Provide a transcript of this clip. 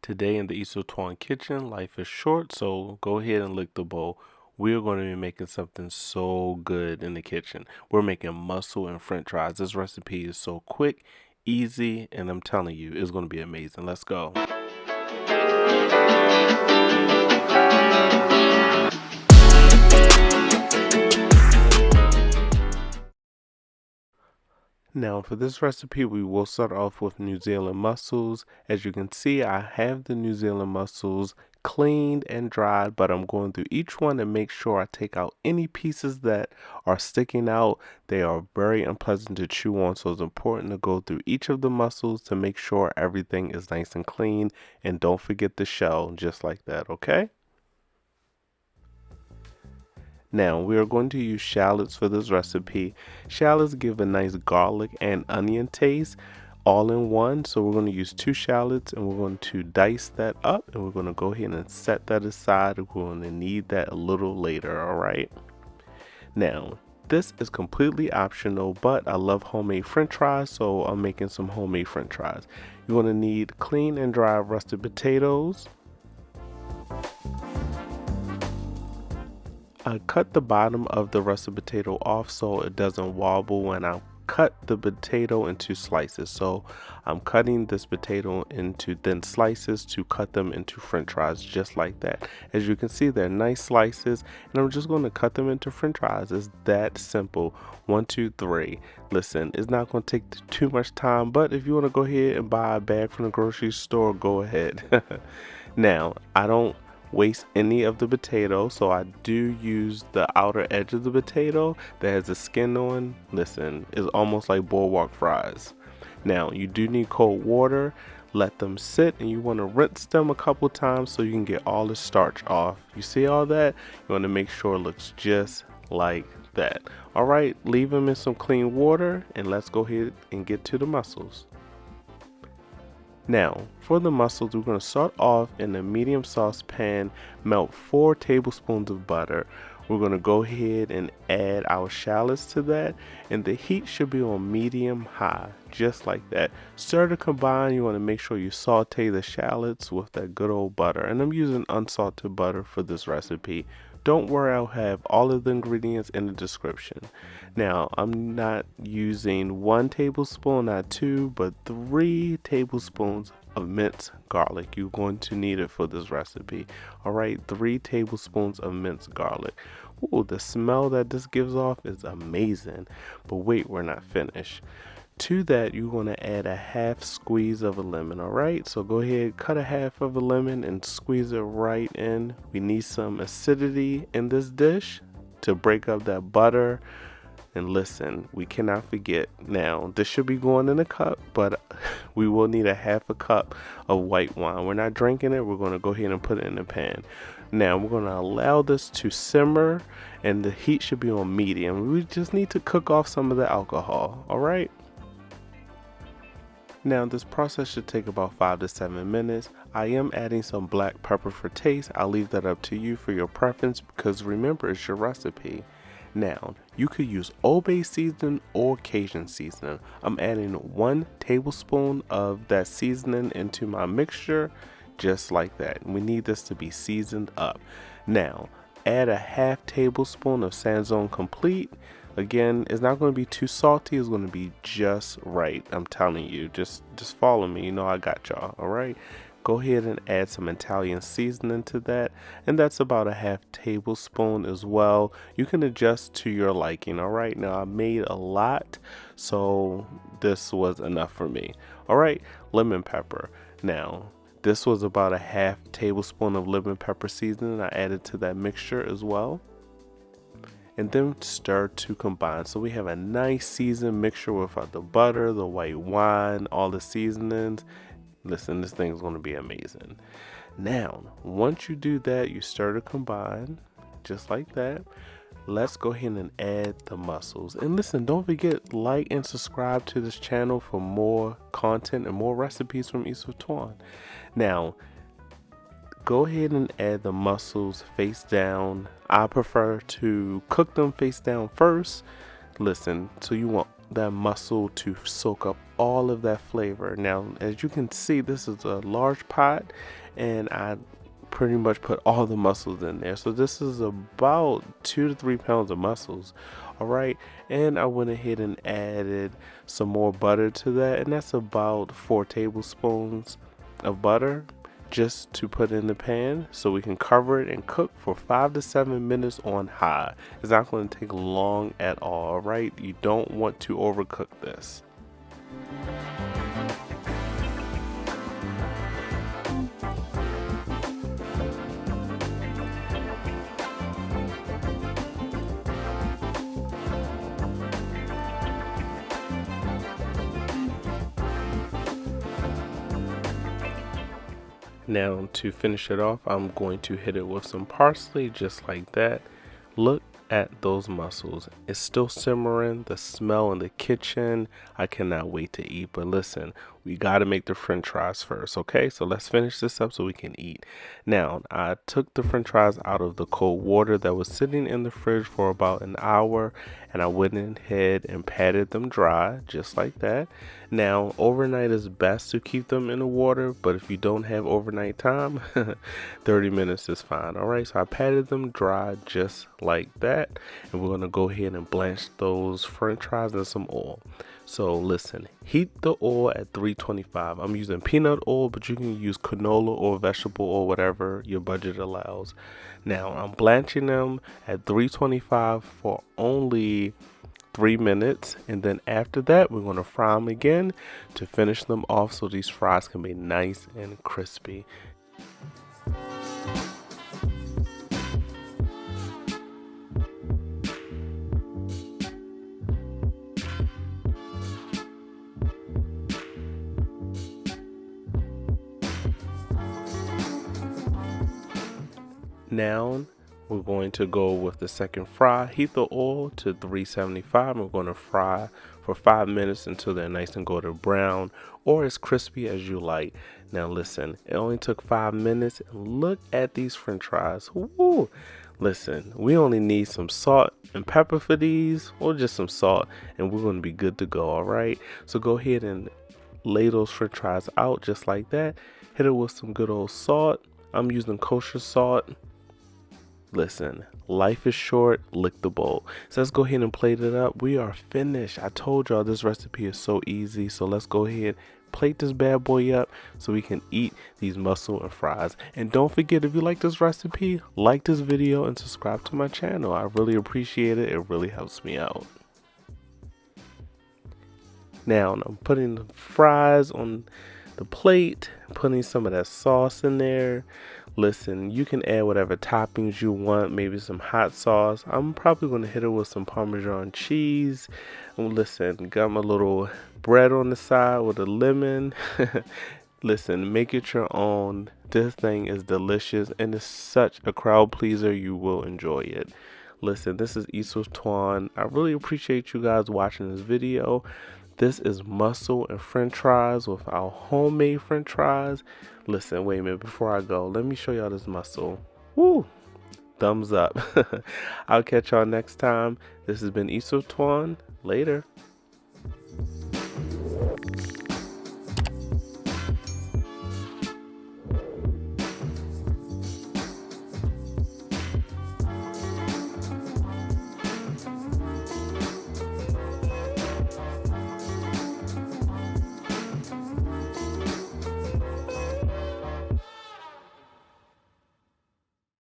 Today in the Twan kitchen, life is short, so go ahead and lick the bowl. We're going to be making something so good in the kitchen. We're making mussel and French fries. This recipe is so quick, easy, and I'm telling you, it's going to be amazing. Let's go. Now for this recipe, we will start off with New Zealand mussels. As you can see, I have the New Zealand mussels cleaned and dried, but I'm going through each one and make sure I take out any pieces that are sticking out. They are very unpleasant to chew on, so it's important to go through each of the mussels to make sure everything is nice and clean. And don't forget the shell, just like that, okay? Now we are going to use shallots for this recipe. Shallots give a nice garlic and onion taste all in one. So we're going to use 2 shallots and we're going to dice that up and we're going to go ahead and set that aside. We're going to need that a little later, alright? Now this is completely optional, but I love homemade French fries, so I'm making some homemade French fries. You're going to need clean and dry russet potatoes. I cut the bottom of the russet potato off so it doesn't wobble when I cut the potato into slices. So I'm cutting this potato into thin slices to cut them into French fries just like that. As you can see, they're nice slices and I'm just going to cut them into French fries. It's that simple. 1, 2, 3. Listen, it's not going to take too much time, but if you want to go ahead and buy a bag from the grocery store, go ahead. Now, I don't waste any of the potato, so I do use the outer edge of the potato that has the skin on. Listen, it's almost like boardwalk fries. Now you do need cold water. Let them sit and you want to rinse them a couple times so you can get all the starch off. You see all that? You want to make sure it looks just like that. Alright, leave them in some clean water and let's go ahead and get to the mussels. Now, for the mussels, we're going to start off in a medium saucepan, melt 4 tablespoons of butter. We're going to go ahead and add our shallots to that, and the heat should be on medium high, just like that. Stir to combine. You want to make sure you saute the shallots with that good old butter, and I'm using unsalted butter for this recipe. Don't worry, I'll have all of the ingredients in the description. Now, I'm not using 1 tablespoon, not 2, but 3 tablespoons of minced garlic. You're going to need it for this recipe. Alright, 3 tablespoons of minced garlic. Ooh, the smell that this gives off is amazing. But wait, we're not finished. To that, you're going to add a half squeeze of a lemon. Alright, so go ahead, cut a half of a lemon and squeeze it right in. We need some acidity in this dish to break up that butter. And listen, we cannot forget, now this should be going in a cup, but we will need a half a cup of white wine. We're not drinking it, we're going to go ahead and put it in the pan. Now we're going to allow this to simmer and the heat should be on medium. We just need to cook off some of the alcohol. Alright, now this process should take about 5 to 7 minutes. I am adding some black pepper for taste. I'll leave that up to you for your preference because remember, it's your recipe. Now, you could use Old Bay seasoning or Cajun seasoning. I'm adding 1 tablespoon of that seasoning into my mixture, just like that. We need this to be seasoned up. Now, add a half tablespoon of Sazon Complete. Again, it's not going to be too salty. It's going to be just right. I'm telling you, just follow me. You know I got y'all. All right. Go ahead and add some Italian seasoning to that, and that's about a half tablespoon as well. You can adjust to your liking. All right, now I made a lot, so this was enough for me. All right, lemon pepper. Now this was about a half tablespoon of lemon pepper seasoning I added to that mixture as well, and then stir to combine. So we have a nice seasoned mixture with the butter, the white wine, all the seasonings. Listen, this thing is going to be amazing. Now, once you do that, you stir to combine, just like that. Let's go ahead and add the mussels. And listen, don't forget, like and subscribe to this channel for more content and more recipes from East of Twan. Now, go ahead and add the mussels face down. I prefer to cook them face down first. Listen, so you want that mussel to soak up all of that flavor. Now, as you can see, this is a large pot, and I pretty much put all the mussels in there. So this is about 2 to 3 pounds of mussels. All right, and I went ahead and added some more butter to that, and that's about 4 tablespoons of butter, just to put in the pan, so we can cover it and cook for 5 to 7 minutes on high. It's not going to take long at all. Right, you don't want to overcook this. Now, to finish it off, I'm going to hit it with some parsley, just like that. Look at those mussels. It's still simmering. The smell in the kitchen, I cannot wait to eat. But listen, we got to make the french fries first, okay? So let's finish this up so we can eat. Now, I took the french fries out of the cold water that was sitting in the fridge for about an hour, and I went ahead and patted them dry, just like that. Now, overnight is best to keep them in the water, but if you don't have overnight time, 30 minutes is fine. All right, so I patted them dry just like that, and we're gonna go ahead and blanch those french fries in some oil. So listen, heat the oil at 325. I'm using peanut oil, but you can use canola or vegetable oil, whatever your budget allows. Now, I'm blanching them at 325 for only 3 minutes, and then after that we're going to fry them again to finish them off so these fries can be nice and crispy. Now we're going to go with the second fry. Heat the oil to 375. We're going to fry for 5 minutes until they're nice and golden brown, or as crispy as you like. Now listen, it only took 5 minutes, and look at these french fries. Woo! Listen, we only need some salt and pepper for these, or just some salt, and we're going to be good to go. All right, so go ahead and lay those french fries out just like that. Hit it with some good old salt. I'm using kosher salt. Listen, life is short, lick the bowl. So let's go ahead and plate it up. We are finished. I told y'all this recipe is so easy. So let's go ahead, plate this bad boy up so we can eat these mussel and fries. And don't forget, if you like this recipe, like this video and subscribe to my channel. I really appreciate it. It really helps me out. Now I'm putting the fries on the plate, putting some of that sauce in there. Listen, you can add whatever toppings you want, maybe some hot sauce. I'm probably going to hit it with some Parmesan cheese. And listen, got my little bread on the side with a lemon. Listen, make it your own. This thing is delicious and it's such a crowd pleaser. You will enjoy it. Listen, this is Twan. I really appreciate you guys watching this video. This is mussel and french fries with our homemade french fries. Listen, wait a minute, before I go, let me show y'all this mussel. Woo! Thumbs up. I'll catch y'all next time. This has been Twan. Later.